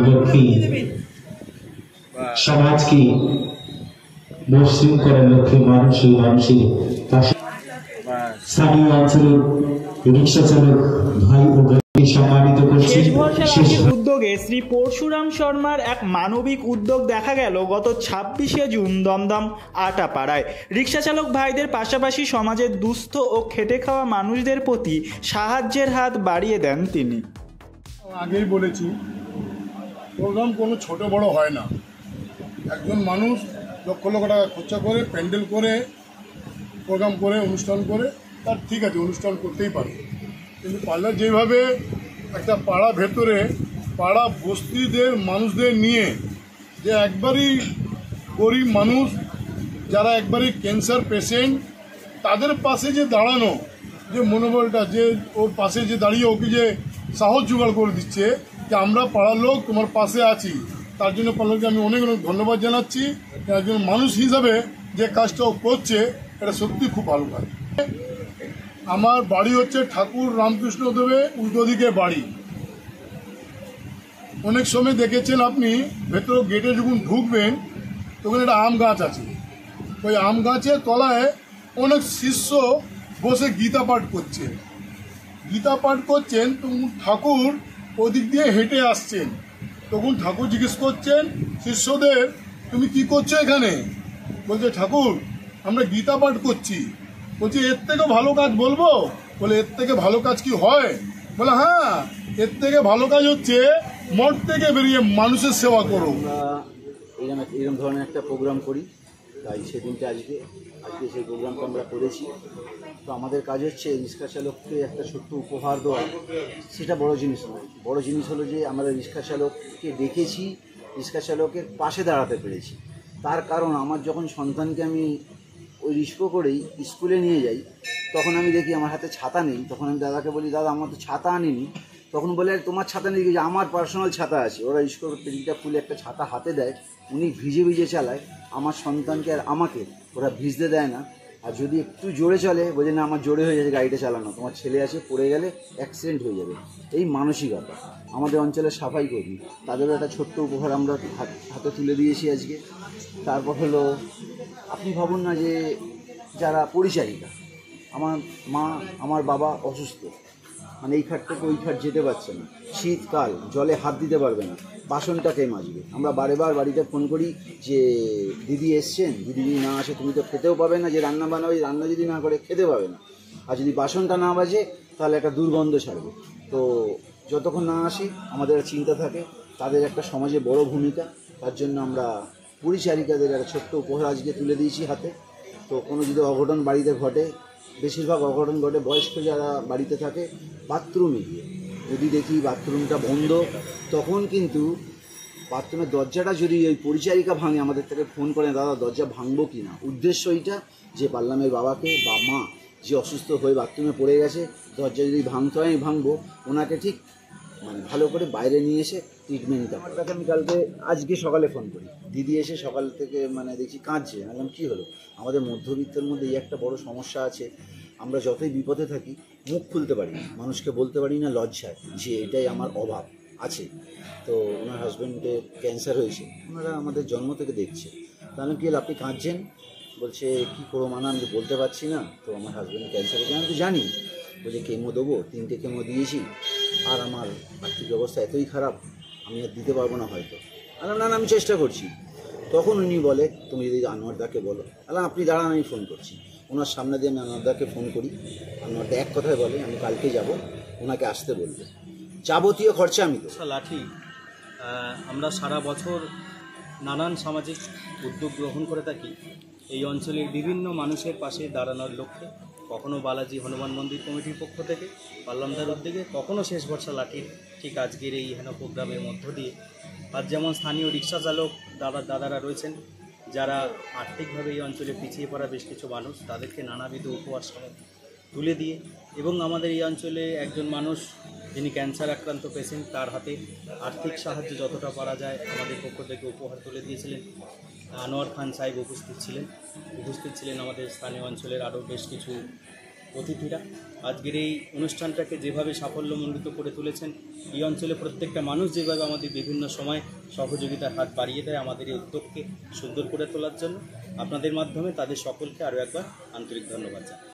লক্ষ্মী সমাজ কি মসৃণ করার লক্ষ্যে মানুষের পাশে স্থানীয় অঞ্চলের রিক্সা চালক ভাই ও সম্মানিত করছি। উদ্যোগে শ্রী পরশুরাম শর্মার এক মানবিক উদ্যোগ দেখা গেল গত 26শে জুন দমদম আটাপাড়ায়। রিক্সা চালক ভাইদের পাশাপাশি সমাজের দুস্থ ও খেটে খাওয়া মানুষদের প্রতি সাহায্যের হাত বাড়িয়ে দেন তিনি। আগেই বলেছি, প্রোগ্রাম কোনো ছোট বড় হয় না। একজন মানুষ লক্ষ লক্ষ টাকা খরচা করে প্যান্ডেল করে প্রোগ্রাম করে অনুষ্ঠান করে, তার ঠিক আছে, অনুষ্ঠান করতেই পারে, কিন্তু পারলে যেভাবে একটা পাড়া ভেতরে পাড়া বস্তিদের মানুষদের নিয়ে, যে একবারই গরিব মানুষ যারা একবারই ক্যান্সার পেশেন্ট, তাদের পাশে যে দাঁড়ানো, যে মনোবলটা, যে ওর পাশে যে দাঁড়িয়ে ওকে যে সাহস জোগাড় করে দিচ্ছে যে আমরা পাড়ার লোক তোমার পাশে আছি, তার জন্য পাড়াকে আমি অনেক অনেক ধন্যবাদ জানাচ্ছি। একজন মানুষ হিসাবে যে কাজটা করছে এটা সত্যি খুব ভালো কাজ। আমার বাড়ি হচ্ছে ঠাকুর রামকৃষ্ণ দেবে উল্টো দিকে বাড়ি। অনেক সময় দেখেছেন আপনি ভেতর গেটে যখন ঢুকবেন তখন একটা আম গাছ আছে, ওই আম গাছের তলায় অনেক শিষ্য বসে গীতা পাঠ করছেন। তখন ঠাকুর ওদিক দিয়ে হেঁটে আসছেন, তখন ঠাকুর জিজ্ঞেস করছেন শিষ্যদের, তুমি কি করছো এখানে? বলছে ঠাকুর আমরা গীতা পাঠ করছি। বলছি এর থেকে ভালো কাজ বলবো? বলে এর থেকে ভালো কাজ কি হয়? বলে হ্যাঁ, এর থেকে ভালো কাজ হচ্ছে মঠ থেকে বেরিয়ে মানুষের সেবা করো। আমরা এরকম ধরনের একটা প্রোগ্রাম করি, তাই সেদিনটা আজকে সেই প্রোগ্রামটা আমরা করেছি। তো আমাদের কাজ হচ্ছে রিক্সা চালককে একটা ছোট্ট উপহার দেওয়া, সেটা বড় জিনিস নয়। বড় জিনিস হলো যে আমরা রিক্সা চালককে দেখেছি, রিক্সা চালকের পাশে দাঁড়াতে পেরেছি। তার কারণ আমার যখন সন্তানকে আমি ওই রিক্সা করেই স্কুলে নিয়ে যাই, তখন আমি দেখি আমার হাতে ছাতা নেই। তখন আমি দাদাকে বলি, দাদা আমার তো ছাতা আনিনি। তখন বলে তোমার ছাতা নেই, যে আমার পার্সোনাল ছাতা আছে। ওরা রিক্সার পেটিটা খুলে একটা ছাতা হাতে দেয়, উনি ভিজে ভিজে চালায়। আমার সন্তানকে আর আমাকে ওরা ভিজতে দেয় না। আর যদি একটু জোরে চলে বলে না আমার জোরে হয়ে যাচ্ছে গাড়িটা চালানো, তোমার ছেলে আছে পড়ে গেলে অ্যাক্সিডেন্ট হয়ে যাবে। এই মানসিকতা আমাদের অঞ্চলের সাফাই কর্মী, তাদেরও একটা ছোট্ট উপহার আমরা হাতে তুলে দিয়েছি আজকে। তারপর হলো আপনি ভাবুন না যে যারা পরিচারিকা, আমার মা আমার বাবা অসুস্থ, মানে এই খাট থেকে ওই খাট যেতে পারছে না, শীতকাল, জলে হাত দিতে পারবে না, বাসনটা কে মাজবে? আমরা বারেবার বাড়িতে ফোন করি যে দিদি এসছেন, দিদি যদি না আসে তুমি তো খেতেও পাবে না, যে রান্না বানাবে রান্না যদি না করে খেতে পাবে না, আর যদি বাসনটা না বাজে তাহলে একটা দুর্গন্ধ ছাড়বে। তো যতক্ষণ না আসি আমাদের চিন্তা থাকে, তাদের একটা সমাজে বড় ভূমিকা, তার জন্য আমরা পরিচারিকাদের একটা ছোট্ট উপহার আজকে তুলে দিয়েছি হাতে। তো কোনো যদি অঘটন বাড়িতে ঘটে, বেশিরভাগ অঘটন ঘটে বয়স্ক যারা বাড়িতে থাকে বাথরুমে গিয়ে, যদি দেখি বাথরুমটা বন্ধ, তখন কিন্তু বাথরুমের দরজাটা যদি ওই পরিচারিকা ভাঙে, আমাদের থেকে ফোন করে দাদা দরজা ভাঙবো কি না। উদ্দেশ্য এইটা যে পারলামের বাবাকে বা মা যে অসুস্থ হয়ে বাথরুমে পড়ে গেছে, দরজা যদি ভাঙতে হয় আমি ভাঙবো, ওনাকে ঠিক মানে ভালো করে বাইরে নিয়ে এসে ট্রিটমেন্টটা। তাকে আমি আজকে সকালে ফোন করি, দিদি এসে সকাল থেকে মানে দেখছি কাঁদছে। বললাম কী হলো? আমাদের মধ্যবিত্তের মধ্যে এই একটা বড় সমস্যা আছে, আমরা যতই বিপদে থাকি মুখ খুলতে পারি না, মানুষকে বলতে পারি না লজ্জায় যে এটাই আমার অভাব আছে। তো ওনার হাজব্যান্ডের ক্যান্সার হয়েছে, ওনারা আমাদের জন্ম থেকে দেখছে। তাহলে কি হলো, আপনি কাঁদছেন? বলছে কী করবো মানা, আমি বলতে পারছি না। তো আমার হাজব্যান্ড ক্যান্সার হয়েছে, আমি তো জানি। বলছে কেমো দেবো, 3টে কেমো দিয়েছি, আর আমার আর্থিক অবস্থা এতই খারাপ আমি আর দিতে পারবো না হয়তো। আলাম না আমি চেষ্টা করছি। তখন উনি বলে তুমি যদি আনোয়ারদাকে বলো। আলাম আপনি দাঁড়ান আমি ফোন করছি। ওনার সামনে দিয়ে আমি আনোয়ারদাকে ফোন করি। আনোয়ারদা এক কথায় বলে আমি কালকে যাব, ওনাকে আসতে বলবে, যাবতীয় খরচা আমি দেবো। লাঠি আমরা সারা বছর নানান সামাজিক উদ্যোগ গ্রহণ করে থাকি এই অঞ্চলের বিভিন্ন মানুষের পাশে দাঁড়ানোর লক্ষ্যে। কখনো বালাজি হনুমান মন্দির কমিটির পক্ষ থেকে পাল্লামদার উদ্যোগে, কখনো শেষ ভরসা লাঠির ঠিক আজকের এই হেন প্রোগ্রামের মধ্য দিয়ে। আর যেমন স্থানীয় রিক্সা চালক দাদারা রয়েছেন যারা আর্থিকভাবে এই অঞ্চলে পিছিয়ে পড়া বেশ কিছু মানুষ, তাদেরকে নানাবিধ উপহার তুলে দিয়ে, এবং আমাদের এই অঞ্চলে একজন মানুষ যিনি ক্যান্সার আক্রান্ত পেশেন্ট, তার হাতে আর্থিক সাহায্য যতটা পারা যায় আমাদের পক্ষ থেকে উপহার তুলে দিয়েছিলেন। আনোয়ার খান সাহেব উপস্থিত ছিলেন আমাদের স্থানীয় অঞ্চলের আরও বেশ কিছু অতিথিরা আজকের এই অনুষ্ঠানটাকে যেভাবে সাফল্যমণ্ডিত করে তুলেছেন, এই অঞ্চলে প্রত্যেকটা মানুষ যেভাবে আমাদের বিভিন্ন সময় সহযোগিতার হাত বাড়িয়ে দেয় আমাদের এই উদ্যোগকে সুন্দর করে তোলার জন্য, আপনাদের মাধ্যমে তাদের সকলকে আরও একবার আন্তরিক ধন্যবাদ জানাই।